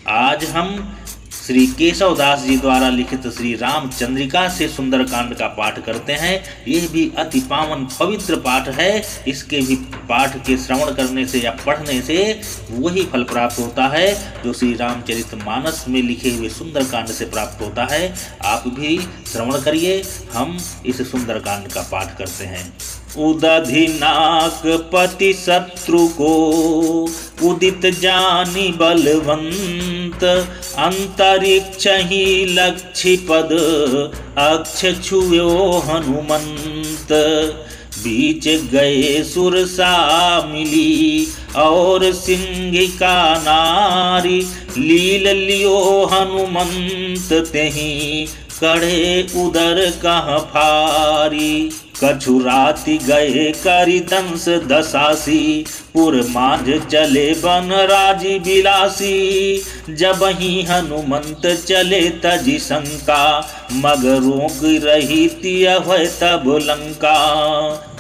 आज हम श्री केशवदास जी द्वारा लिखित श्री रामचंद्रिका से सुंदरकांड का पाठ करते हैं। यह भी अति पावन पवित्र पाठ है। इसके भी पाठ के श्रवण करने से या पढ़ने से वही फल प्राप्त होता है जो श्री रामचरितमानस में लिखे हुए सुंदरकांड से प्राप्त होता है। आप भी श्रवण करिए। हम इस सुंदरकांड का पाठ करते हैं। उदधिनाक पति शत्रु को उदित जानी बलवंत, अंतरिक्ष ही लक्ष्य पद अक्ष छुयो हनुमंत। बीच गए सुरसा मिली और सिंहिका नारी, लील लियो हनुमंत तेहि कड़े उदर कह फारी। कछु राति गए करि दंस दसासी, पुर माझ चले बन राजी बिलासी। जब ही हनुमंत चले तजी शंका, मग रोक रही तिय है तब लंका।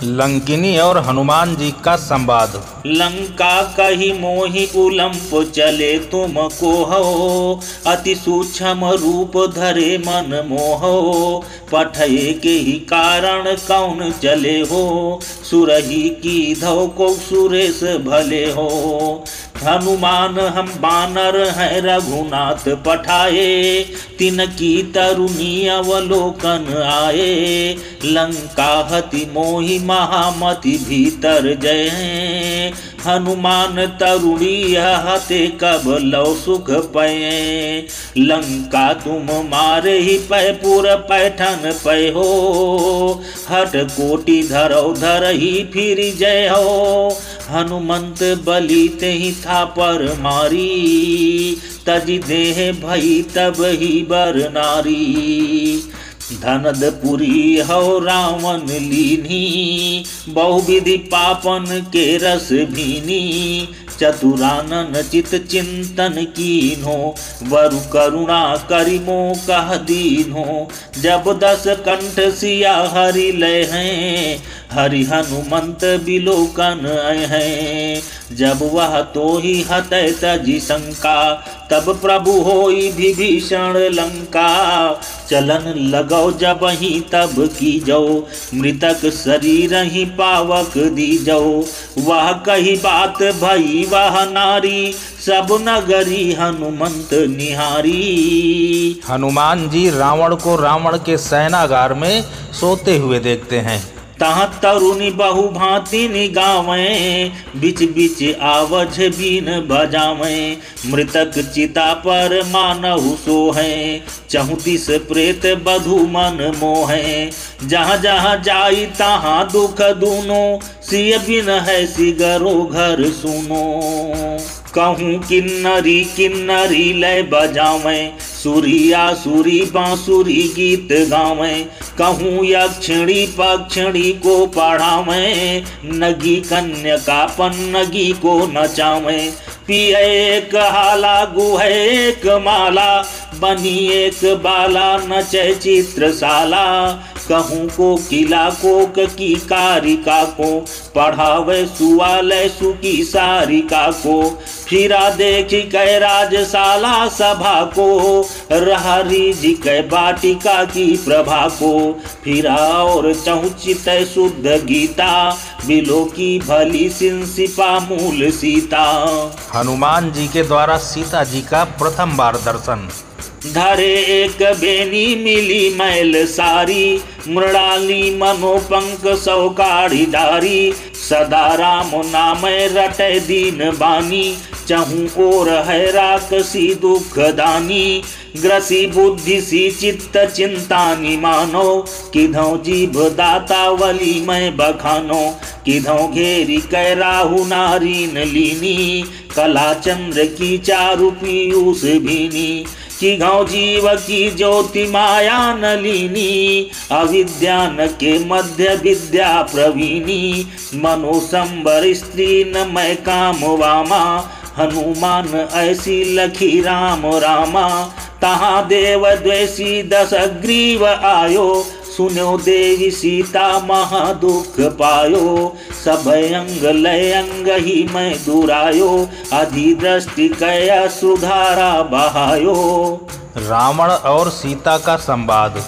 लंकिनी और हनुमान जी का संवाद। लंका कही मोहि उलंप चले तुम को हो, अति सूक्ष्म रूप धरे मन मोहो। पठये के ही कारण कौन चले हो, सुरही की धौ को सुरेश भले हो। हनुमान हम बानर हैं रघुनाथ पठाए, तिनकी तरुणी अवलोकन आए। लंका हति मोहि महामति भीतर जय, हनुमान तरुणी हते कब लव सुख पये। लंका तुम मारे ही पै पुर पैठन पै हो, हट कोटि धरौ धर ही फिर जय हो। हनुमंत बलि ते ही था पर मारी, तज देह भई तब ही बर नारी। धनदपुरी हो रावण लीनी, बहुविधि पापन के रस भीनी। चतुरानन चित चिंतन कीन्हो, वरु करुणा करिमो कह दीन्हो। जब 10 कंठ सिया हरि लय हैं, हरि हनुमंत बिलोकन हैं। जब वह तो ही हतै तजी शंका, तब प्रभु होई विभीषण लंका। चलन लगौ जब ही तब की जो, मृतक शरीर ही पावक दी जो। वह कही बात भई वह नारी, सब नगरी हनुमंत निहारी। हनुमान जी रावण को रावण के सेनागार में सोते हुए देखते हैं। तहाँ तरुणी बहु भांति निगावें, बिच बिच आवज बीन बजावें। मृतक चिता पर मानहु सोहें, 34 प्रेत बधु मन मोहें। जहाँ जहाँ जाई तहाँ दुख दूनो, सिय बिन है सिगरो घर सुनो। कहूँ किन्नरी किन्नरी लय बजावें, सुरिया सुरी बांसुरी गीत गावें। कहूँ यक्षिणी पक्षिणी को पढ़ावें, नगी कन्यका पन्नगी को नचावें। पिए एक हाला गुहे एक माला, बनी एक बाला नचे चित्रशाला। कहूँ को किला कोक की कारिका को, पढ़ावे सुवालय सुकी सारिका को। फिरा देखी कै राजशाला सभा को, रहरी जी कै बाटिका की प्रभा को। फिरा और चहुचित शुद्ध गीता, बिलो की भली सिंसिपा मूल सीता। हनुमान जी के द्वारा सीता जी का प्रथम बार दर्शन। धरे एक बेनी मिली मैल सारी, मृणाली मनोपंक सौकाढ़ी डारी। सदा राम नाम रटे दीन बानी, चहूँ और है राकसी दुख दानी। ग्रसी बुद्धि सी चित्त चिंता निमानो, किधौ जीभ दाता वली मैं बखानो। किधौ घेरी कै राहु नारीन लीनी, कला चंद्र की चारु पीयूष भीनी। कि घौ जीव की ज्योति माया नलिनी, अविद्यान के मध्य विद्या प्रवीणी। मनोसंबर स्त्री न मैं काम वामा, हनुमान ऐसी लखी राम रामा। तहाँ देव द्वेषी 10 ग्रीव आयो, सुनो देवी सीता महादुख पायो, सब अंग लय अंग ही मैं दुरायो, अधिदृष्टि कया सुधारा बहायो। रावण और सीता का संवाद।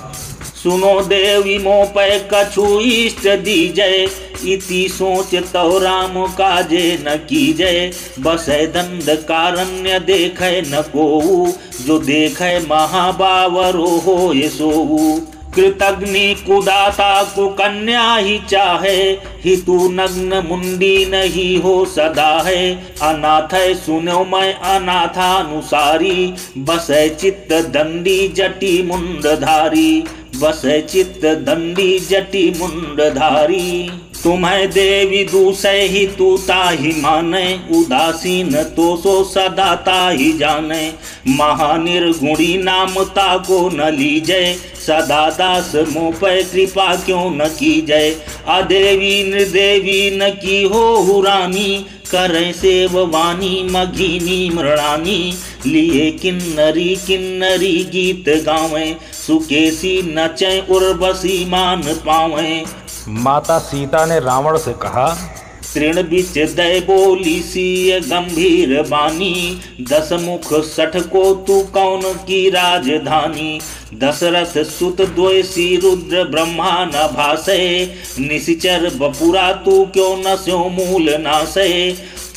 सुनो देवी मोह पै कछु इष्ट दीजय, इति सोच तो राम काजे न कीजय, बसै दंड कारण्य देखे न कोऊ, जो देखे महाबावरो होय सोऊ। कृतग्नि कुदाता को कन्या ही चाहे, हितु नग्न मुंडी नहीं हो सदा है। अनाथ सुनो मैं अनाथानुसारी, बसै चित्त दंडी जटी मुंडधारी, बसै चित्त दंडी जटी मुंडधारी। तुम्हें देवी दूसै ही तू ताहि माने, उदासीन तो सो सदा ताहि जाने। महानिर्गुणी नाम ताको न लीजय, सदा दास मोह पे कृपा क्यों न कीजय। अदेवी निर्देवी न की हो रानी, करें सेववानी मघिनी मृणानी। लिए किन्नरी किन्नरी गीत गावें, सुकेसी नचें उर्वशी मान पावें। माता सीता ने रावण से कहा, तृण बिच दय बोली सी गंभीर बानी, दस मुख सठ को तू कौन की राजधानी। दशरथ सुत द्वेषी रुद्र ब्रह्मा न भासे, निशिचर बपुरा तू क्यों न स्यो मूल नासे।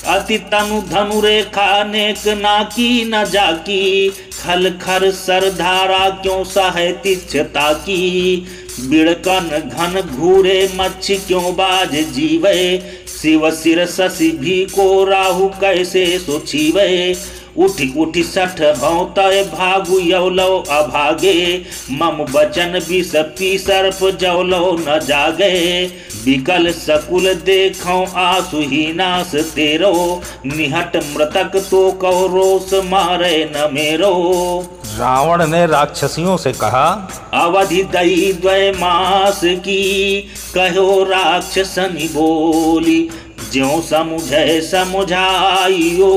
अति तनु धनु रेखा नेक ना की न जाकी, खल खर सर धारा क्यों सहे तिच्छता की। बिड़कन घन घूरे मच्छी क्यों बाज जीवे, शिव सिर शशि भी को राहु कैसे सोचीवे। उठी उठी सठ भौतय भागु यौलो अभागे, मम बचन विष पी सर्प जौलो न जागे। विकल सकुल देखो आसुहीनास तेरो, निहट मृतक तो कहो रोष मारे न मेरो। रावण ने राक्षसियों से कहा, अवधि दई द्वय मास की, कहो राक्षसनी बोली। ज्यों समुझै समुझाइयो,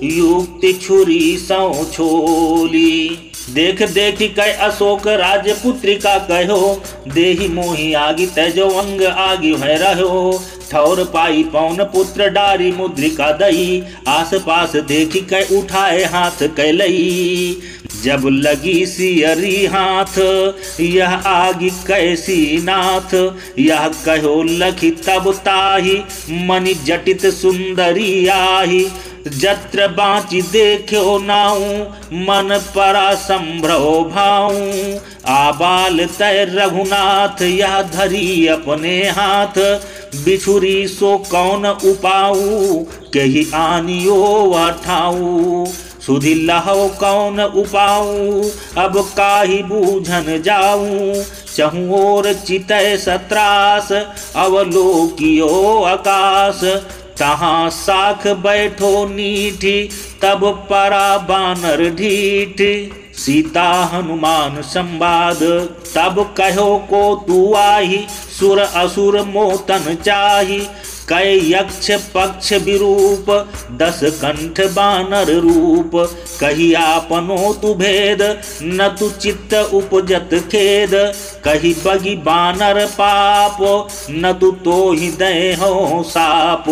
युक्ति छुरी सौ छोली। देख देख कै अशोक राजपुत्रिका कहो, देहि मोहि आगि तैजो अंग आगि है रहो। ठौर पाई पौन पुत्र डारी मुद्रिका दई, आस पास देखी कै उठाए हाथ कैलई। जब लगी सियरी हाथ, यह आगि कैसी नाथ। यह कहो लखी तब ताही, मनि जटित सुंदरी आही। जत्र बाँची देखो नाऊ, मन परा संभ्रहो भाऊ। आबाल तय रघुनाथ, यह धरी अपने हाथ। बिछुरी सो कौन उपाऊ, कही आनियो अठाऊ। सुधि लहो कौन उपाऊ, अब काहि बूझन जाऊं। चहु ओर चितय सत्रास, अवलोकियो आकाश। तहाँ साख बैठो नीठी, तब परा बानर ढीठ। सीता हनुमान संवाद। तब कहो को तू आही, सुर असुर मोतन चाही। कै यक्ष पक्ष विरूप, दस कंठ बानर रूप। कही आपनो तु भेद, न तु चित्त उपजत खेद। कही बगी बानर पाप, न तु तोहि देहो साप।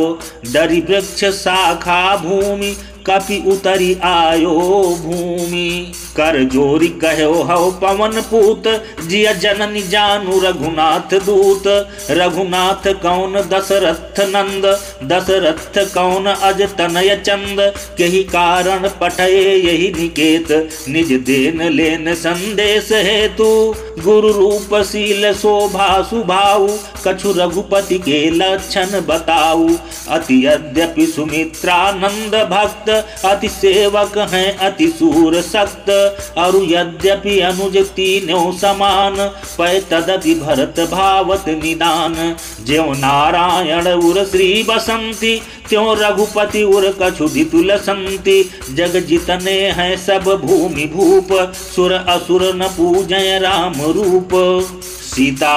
डरि वृक्ष शाखा भूमि, कपि उतरी आयो भूमि। कर जोरी कहो हौ पवन पूत, जिय जननी जानु रघुनाथ दूत। रघुनाथ कौन दशरथ नंद, दशरथ कौन अज तनय चंद। केहि कारण पठये यही निकेत, निज देन लेन संदेश हेतु। गुरु रूप शील शोभा सुभाऊ, कछु रघुपति के लक्षण बताऊ। अति यद्यपि सुमित्रानंद भक्त, अति सेवक हैं अति सूर सक्त। अरु यद्यपि अनुज तीनों समान, पै तदपि भरत भावत निदान। ज्यों नारायण उर श्री बसंती, त्यों रघुपति उर कछु धितुल संति। जग जितने हैं सब भूमि भूप, सुर असुर न पूजय राम रूप। सीता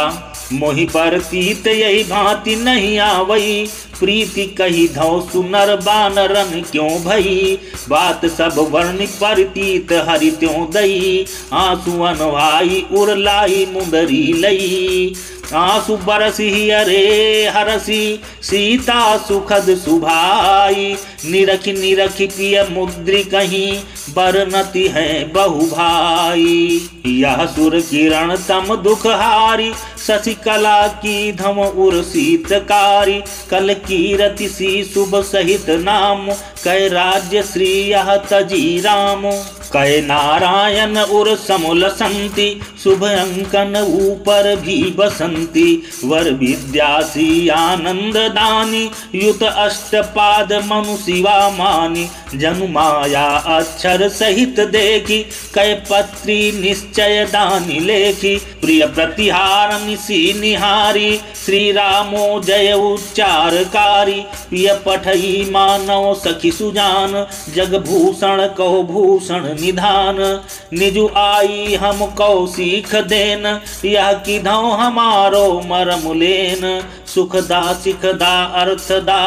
मोहि परतीत यही भांति नहीं आवई, प्रीति कही धौ सुनर बानरन क्यों भई, बात सब वर्ण परतीत हरि त्यों दई, आंसू अनवाई उरलाई मुंदरी लई, आंसू बरसी अरे हरसी सीता सुखद सुभाई, निरखि निरखि पिय मुद्रि कहीं बरनति है बहु भाई, यह सुर किरण तम दुख हारी, शशिकला की धम उर शीतकारी, कल कीरति सी शुभ सहित नाम, कै राज्य श्री यह तजी राम, कै नारायण उर समूल संति, शुभ अंकन ऊपर भी बसंती, वर विद्यासी आनंद दानी, युत अष्टपाद मनु शिवा मानी, जनु माया अक्षर सहित देखी, कै पत्री निश्चय दानी लेखी, प्रिय प्रतिहार निसी निहारी, श्री रामो जय उच्चारकारी, प्रिय पठई मानव सखी सुजान, जग भूषण कहो भूषण निधान, निजु आई हम कौ सीख देन, यह किधौ हमारो मरम लेन, सुखदा सिखदा अर्थदा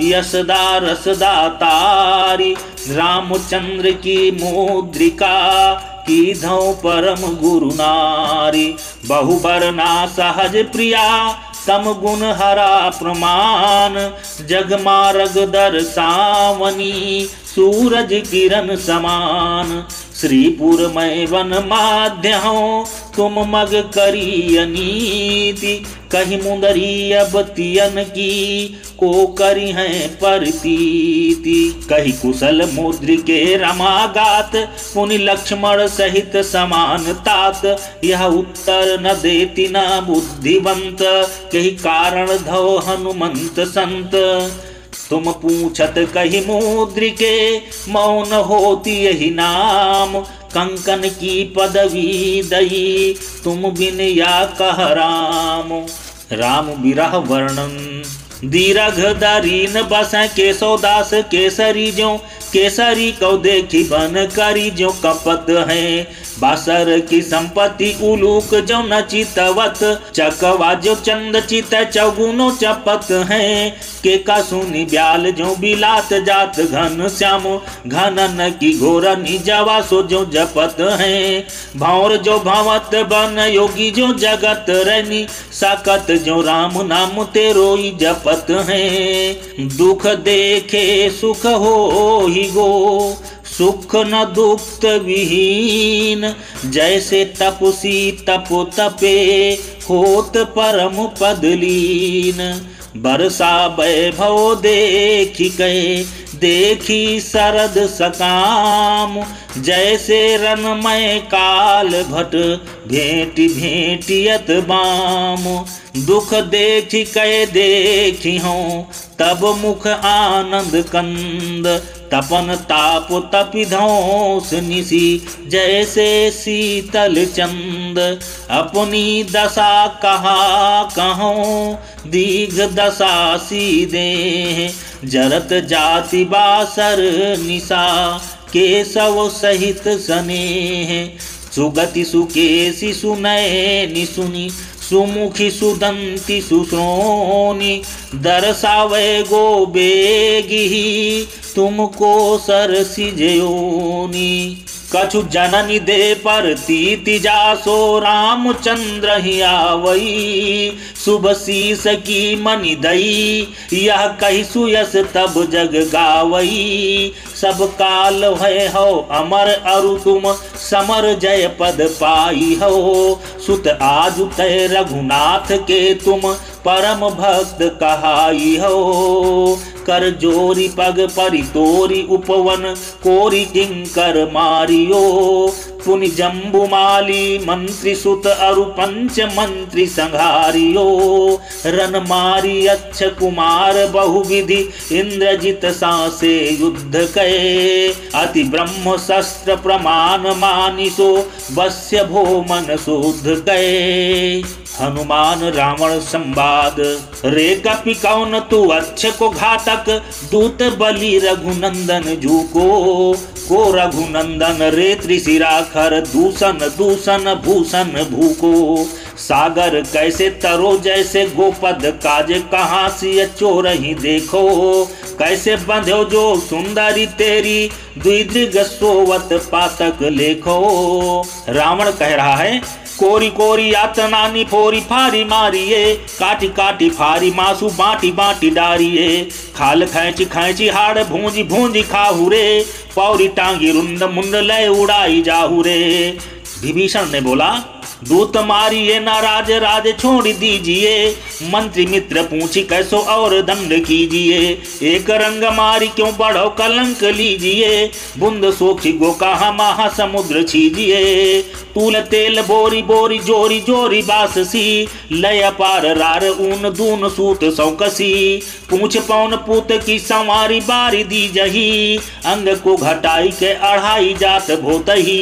यशदा रसदा तारी, रामचंद्र की मुद्रिका की धौ परम गुरु नारी, बहुबरना सहज प्रिया तम गुण हरा प्रमाण, जग मार्ग दर्शावनी सूरज किरण समान, श्रीपुर में वन माध्य हो तुम मग करी अनीति, कही मुंदरी अब तियन की को करी है परतीति, कही कुशल मुद्र के रमागात, पुनि लक्ष्मण सहित समान तात, यह उत्तर न देती न बुद्धिवंत, कही कारण धो हनुमंत संत, तुम पूछत कही मुद्र के मौन होती यही नाम, कंकन की पदवी दई तुम बिन या कह राम, राम विरह वर्णन, दीर्घ दरीन बस केशवदास केसरी जो, केसरी को देखी बन करी जो कपत है, बासर की संपत्ति उलूक जो न चितवत, चकवा जो चंद चित चौगुनो चपत है, के का सुनी ब्याल जो बिलात जात घन श्याम, घनन की घोर निजवा सो जो जपत है, भौर जो भवत बन योगी जो जगत रनी, साकत जो राम नाम तेरो ही जपत है, दुख देखे सुख हो ही गो, सुख न दुख विहीन, जैसे तपसी तप तपे होत परम पदलीन, बरसा वैभव देखी कै देखी शरद सकाम, जैसे रनमय काल भट भेंटी भेंटियत बाम, दुख देखी कै देखी हो तब मुख आनंद कंद, तपन ताप तपिधौस निसी जैसे शीतल चंद, अपनी दशा कहा कहो दीघ दशा सीधे, जरत जाति बासर निशा केशव सहित स्नेह, सुगति सुकेशी सुनय निसुनी सुमुखी सुदंती सुश्रोनी, दर्शावे गो बेगी तुमको सरसी जयोनी, कछु जननी दे पर तीति जासो रामचंद्र ही आवई, शुभ शीस की मनि दई यह कही सुयस तब जग गावई, सब काल है हो अमर अरु तुम समर जय पद पाई हो, सुत आज तय रघुनाथ के तुम परम भक्त कहाई हो, कर जोरी पग परितोरी उपवन कोरी किंकर मारियो, पुनि जम्बुमाली मंत्री सुत अरु पंच मंत्री संघारियो, रन मारी अच्छ कुमार बहुविधि इंद्रजित सासे युद्ध कये, अति ब्रह्म शस्त्र प्रमाण मानिसो वश्य भो मन शुद्ध कये, हनुमान रावण संवाद, रे कपि कौन तू अच्छ को घातक, दूत बलि रघुनंदन को रघुनंदन रे त्रिशिरा खर दूषण दूषण भूषण भूको, सागर कैसे तरो जैसे गोपद काज कहाँ सी चोर ही देखो कैसे बंध्यो जो सुंदरी तेरी द्विदृग सोवत पातक लेखो। रावण कह रहा है कोरी कोरी यातनानी फोरी फारी मारिए काटी काटी फारी मासू बाटी बाटी डारिए खाल खैची खैची हाड़ भूंजी भूंजी खाहू रे पौरी टांगी रुंड मुंड लय उड़ाई जाहू रे। विभीषण ने बोला दूत मारिए नाराज राज छोड़ दीजिए मंत्री मित्र पूछी कैसो और दंड कीजिए एक रंग मारी क्यों बढ़ो कलंक लीजिए बुंद सोखी गो कहा महा समुद्र छीजिए तूल तेल बोरी बोरी जोरी जोरी बाससी लय पार रार ऊन दून सूत सौकसी पूछ पौन पूत की संवारी बारी दी जही अंग को घटाई के अढ़ाई जात भोतही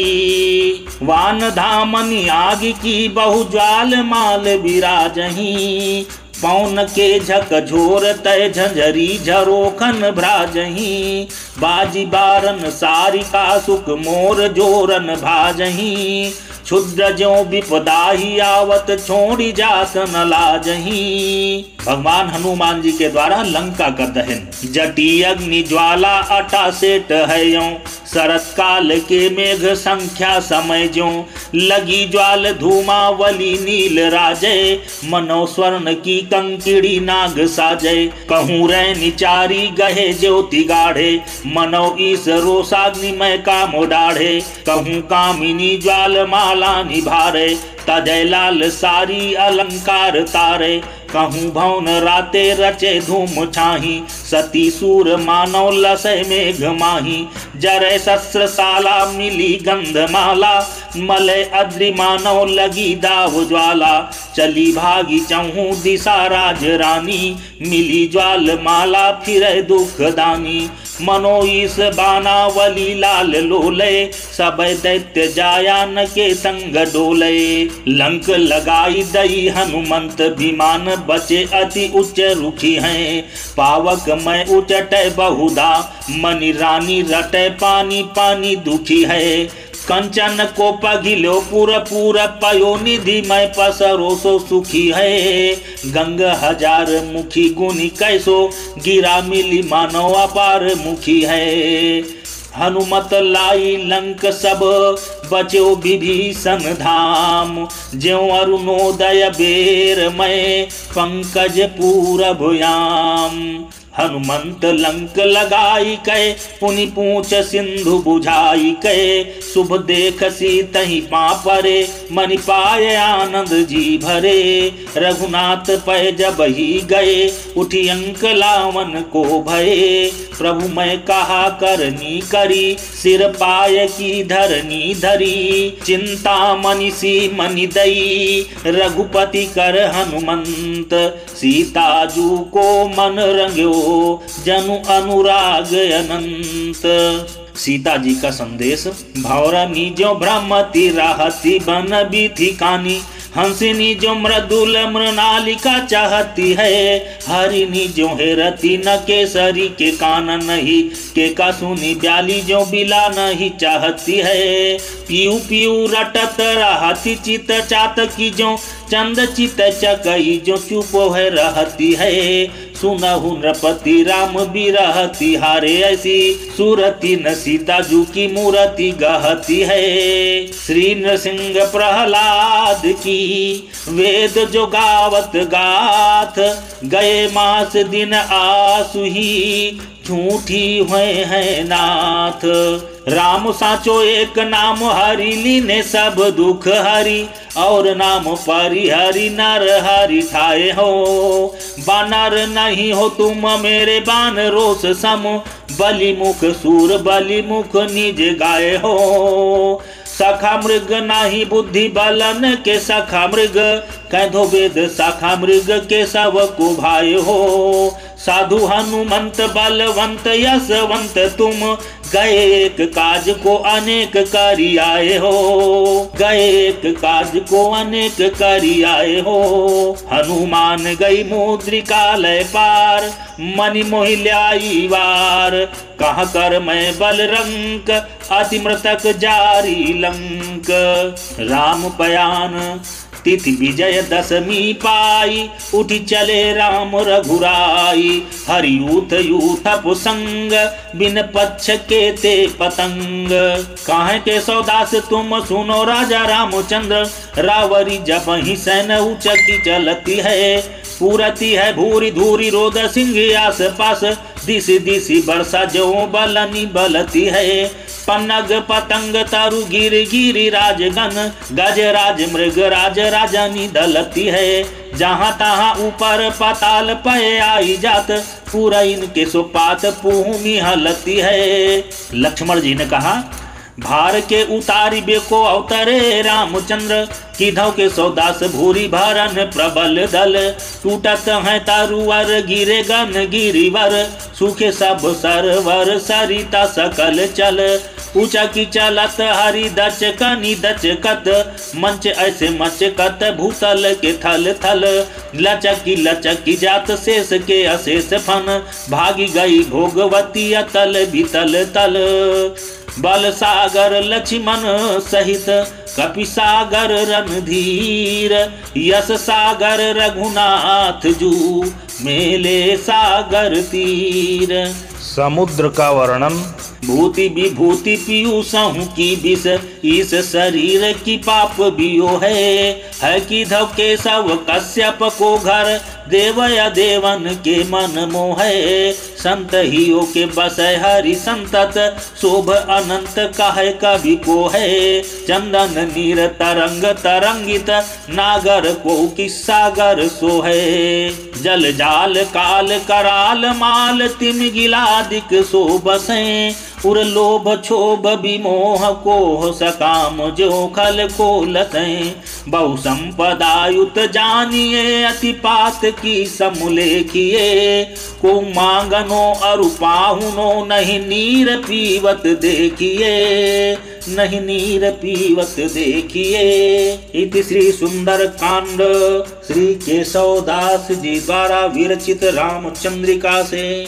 वान धामनी आग की बहु ज्वाल माल विराजही पौन के झकझोर तय झंझरी झरोखन भ्राजही बाजी बारन सारिका सुख मोर जोरन भाजही क्षुद्र ज्यों विपदाही आवत छोड़ी जात न लाजही। भगवान हनुमान जी के द्वारा लंका का दहन जटी अग्नि ज्वाला अटा सेठ है यों शरत काल के मेघ संख्या समय ज्यों लगी ज्वाल धूमावली नील राजय मनो स्वर्ण की कंकिड़ी नाग साजय कहूँ रैनी चारी गहे ज्योति गाढ़े मनो ईस रोषाग्निमय काम डाढ़े कहूँ कामिनी ज्वाल माला निभारे तजय लाल सारी अलंकार तारे कहूँ भवन राते रचे धूम छाही सती सूर मानव लसय मेघ माही जरे शस्त्र साला मिली गंधमाला मलय अद्रि मानव लगी दाव ज्वाला चली भागी चहूँ दिशा राज रानी मिली ज्वाल माला फिर दुख दानी मनो ईस बानावली लाल लोले सब दैत्य जायान के संग डोले लंक लगाई दई हनुमंत विमान बचे अति उच्च रुखी हैं पावक मैं उचट बहुधा मनी रानी रटे पानी पानी दुखी है कंचन को पगिलो पूर पूर पयो निधि मैं पसरो सो सुखी है गंग हजार मुखी गुनी कैसो गिरा मिली मानो अपार मुखी है हनुमत लाई लंक सब बचो विभीषण धाम ज्यों अरुणोदय बेर मैं पंकज पूरभयाम हनुमंत लंक लगाई कै पुनि पूछ सिंधु बुझाई कै शुभ देख सी तही पापरे मनि पाए आनंद जी भरे रघुनाथ पै जब ही गए उठी अंक लावन को भये प्रभु मैं कहा करनी करी सिर पाय की धरनी धरी चिंता मनि सी मनि दई रघुपति कर हनुमंत सीता जू को मन रंग्यो जनु अनुराग अनंत। सीता जी का संदेश भौरनी जो ब्रह्मति राहती बन बीथी कानी हंसिनी जो मृदुल मृणालिका चाहती है हरिणी जो हेरती न केसरी के कान नहीं के का सुनी ब्याली जो बिला नहीं चाहती है पीऊ पीऊ रटत रहती चित चातकी जो चंद चित चकई जो चुप है रहती है सुनहु नृपति राम बिरहती हारे ऐसी सूरती न सीता जू की मूर्ति गहती है श्री नृसिंह प्रहलाद की वेद जो गावत गाथ गए मास दिन आसु ही झूठी हुए हैं नाथ राम साचो एक नाम हरि लीने सब दुख हरि और नाम परिहरि नर हरि ठाए हो बानर नहीं हो तुम मेरे बान रोष सम बलि मुख सूर बलि मुख निज गाए हो सखा मृग नाही बुद्धि बलन के सखा मृग कैधो वेद सखा मृग के सब को भाई हो साधु हनुमंत बलवंत यशवंत तुम गए एक काज को अनेक करी आए हो गए एक काज को अनेक करी आए हो हनुमान गई मुद्रिका लय पार मनि मोहि ल्याई वार कह कर मैं बलरंक अति मृतक जारी लंक राम बयान तिथि विजय दशमी पाई, उठी चले राम रघुराई। हरि यूथ यूथ पुसंग, बिन पक्ष के ते पतंग। काहे के सौदास तुम सुनो राजा रामचंद्र, रावरी जब ही सैन उचकी चलती है। पूरती है भूरी धूरी रोद सिंह आस पास, दिसी दिसी वर्षा जो बलनी बलती है। पन्नग पतंग तरु गिर गिरी राजगण, गजराज मृग राज राजनी दलती है। जहाँ तहाँ ऊपर पाताल पे आई जात, पूरा इनके सुपात भूमि हलती है। लक्ष्मण जी ने कहा, भार के उतारी बेको अवतरे रामचंद्र, किधव के सौदास भूरी भरन प्रबल दल। टूटत है तारुवर गिरे गन गिरिवर, सूखे सब सरवर सरिता सकल चल। ऊंचा की चलत हरि दचकनी दचकत, मंच ऐसे मचकत भूतल के थल थल। लचकी जात शेष के अशेष फन, भागी गई भोगवती अतल बितल तल। बल सागर लक्ष्मण सहित, कपि सागर रणधीर। यश सागर रघुनाथ जू, मेले सागर तीर। समुद्र का वर्णन। भूति विभूति पीयूषहु की विष, इस शरीर की पाप बियो है कि धव के सब कश्यप को घर, देव या देवन के मन मोहे। संत हियो के बस हरि संतत, शोभ अनंत काहे कवि को है। चंदन नीर तरंग तरंगित, नागर को किस सागर सो है। जल जाल काल कराल माल, तिम गिलादिक सो बसें। उर लोभ क्षोभ विमोह को सकाम, जो खल को लसें। बहु संपदायुत जानिए, अतिपात की समलेखिए। को मांगनो अरु पाहुनो, नहीं नीर पीवत देखिए। नहीं नीर पीवत देखिए। इति श्री सुंदर कांड श्री केशवदास जी द्वारा विरचित रामचंद्रिका से।